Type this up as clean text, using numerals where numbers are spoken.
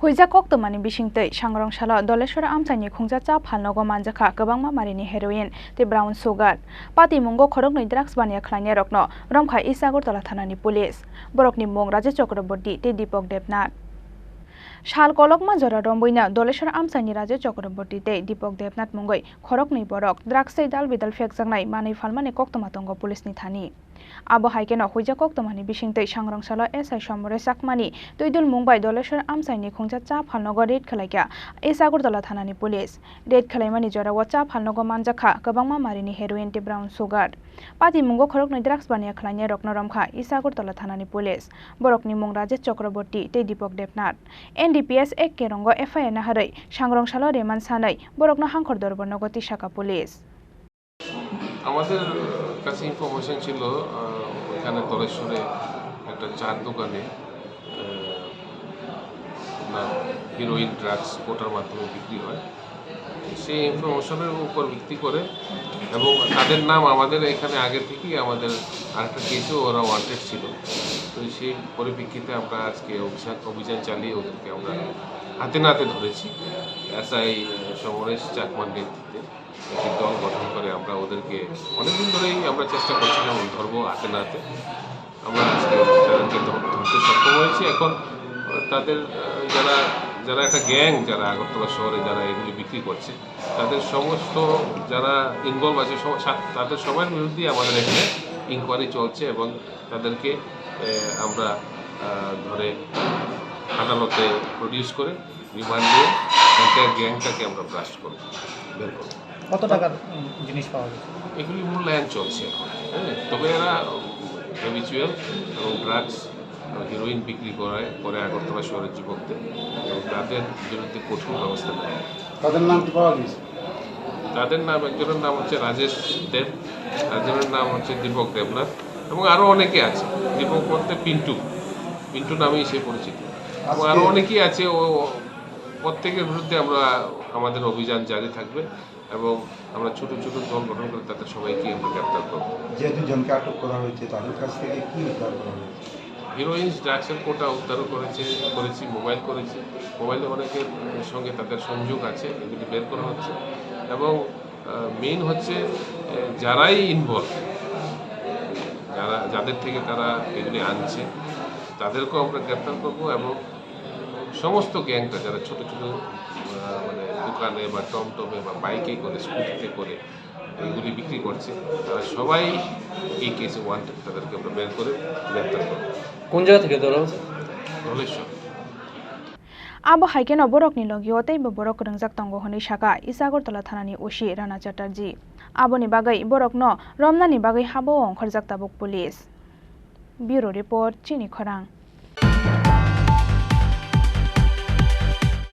Huija koktomani bisingtei sangrong sala Dhaleshwar Amchaini Khongsa cha Phalnogo Manjakha kwbangma Marini Heroin te brown sugar pati mungo khoroknoi drugs bania khlainai rokno romkha Isagortala thanani police borokni mung Raja Chakraborty te Deepak Devnath Shal kolokma jora romboina Dhaleshwar Amchaini Raja Chakraborty te Deepak Devnath mungoi khoroknoi borok drugs sei dal bidal fekjaknai manui phalmani koktoma tongo police ni thani abo haikeno huija koktomani bisingtei sangrong sala SI Somore Sakmani Tuidul Mumbai Dhaleshwar Amchaini Khongsa cha Phalnogo raid khlaika Isagortala thanani police raid khlaimani jora wa cha Phalnogo Manjakha kwbangma Marini Heroin te brown sugar pati mungo khoroknoi drugs bania khlainai rokno romkha Isagortala thanani police borokni mung Raja Chakraborty te Deepak Devnath NDPS ek kerongo FIR na harai sangrong sala reman sanai borokno hangkhor dorborno goti shaka police আমাদের কাছে information ছিল এখানে ধলেশ্বরে একটা চার দোকানে heroine drugs কোটার মাধ্যমে বিক্রি হয় সেই ইনফরমেশনের উপর ভিত্তি করে এবং তাদের নাম আমাদের এখানে আগে থেকেই আমাদের আরেকটা কেসেও ওরা ওয়ান্টেড ছিল তো সেই পরিপ্রেক্ষিতে আমরা আজকে অভিযান চালিয়ে ওদেরকে আমরা হাতে নাতে ধরেছি SI সমরেশ চাকমার নেতৃত্বে একটি দল গঠন করে আমরা ওদেরকে অনেকদিন ধরেই আমরা চেষ্টা করছিলাম ধরবো হাতে নাতে আমরা আজকে তাদেরকে ধরতে সক্ষম হয়েছি এখন তাদের যারা যারা একটা গ্যাং যারা আগরতলা শহরে যারা এগুলি বিক্রি করছে তাদের সমস্ত যারা ইনভলভ আছে তাদের সবার বিরুদ্ধে আমাদের এখানে ইনকোয়ারি চলছে এবং তাদেরকে আমরা ধরে আদালতে প্রডিউস করে রিমান্ড দিয়ে এন্টায়ার গ্যাংটাকে আমরা ব্লাস্ট করব বের করব। কত টাকার জিনিস পাওয়া গেছে? এগুলি মূল্যায়ন চলছে এখন তবে এরা হ্যাবিচুয়াল এবং ড্রাগস হিরোইন বিক্রি করে আগরতলা শহরের যুবকদের এবং তাদের বিরুদ্ধে কঠোর ব্যবস্থা নেয়। তাদের নাম কি পাওয়া গেছে? তাদের নাম একজনের নাম হচ্ছে রাজেশ দেব, একজনের নাম হচ্ছে দীপক দেবনাথ এবং আরও অনেকে আছে। দীপক বলতে পিন্টু নামেই সে পরিচিত এবং আরও অনেকেই আছে। ও প্রত্যেকের বিরুদ্ধে আমাদের অভিযান জারি থাকবে এবং আমরা ছোট ছোট দল গঠন করে তাদের সবাইকে আমরা গ্রেপ্তার করব। যে দুজনকে আটক করা হয়েছে তাদের কাছ থেকে কি উদ্ধার করা হয়েছে? হিরোইন ড্রাগসের কোটা উদ্ধার করেছি, মোবাইল করেছি। মোবাইলে অনেকের সঙ্গে তাদের সংযোগ আছে, এগুলি বের করা হচ্ছে এবং মেইন হচ্ছে যারাই ইনভলভ, যাদের থেকে তারা এগুলি আনছে তাদেরকেও আমরা গ্রেপ্তার করব এবং সমস্ত গ্যাংটা যারা ছোট ছোট মানে দোকানে বা টমটমে বা বাইকে করে স্কুটিতে করে এইগুলি বিক্রি করছে তারা সবাই এই কেসে ওয়ান্টেড, তাদেরকে আমরা বের করে গ্রেপ্তার করব। কোন জায়গা থেকে ধরা হয়েছে? Dhaleshwar. abo haikeno borokni logio teibo borok ringjak tongo honi saka Isagortala thanani osi Rana Chatterjee aboni bagai borokno romnani bagai habo ongkhorjak tabuk police. Bureau report Chini Khorang.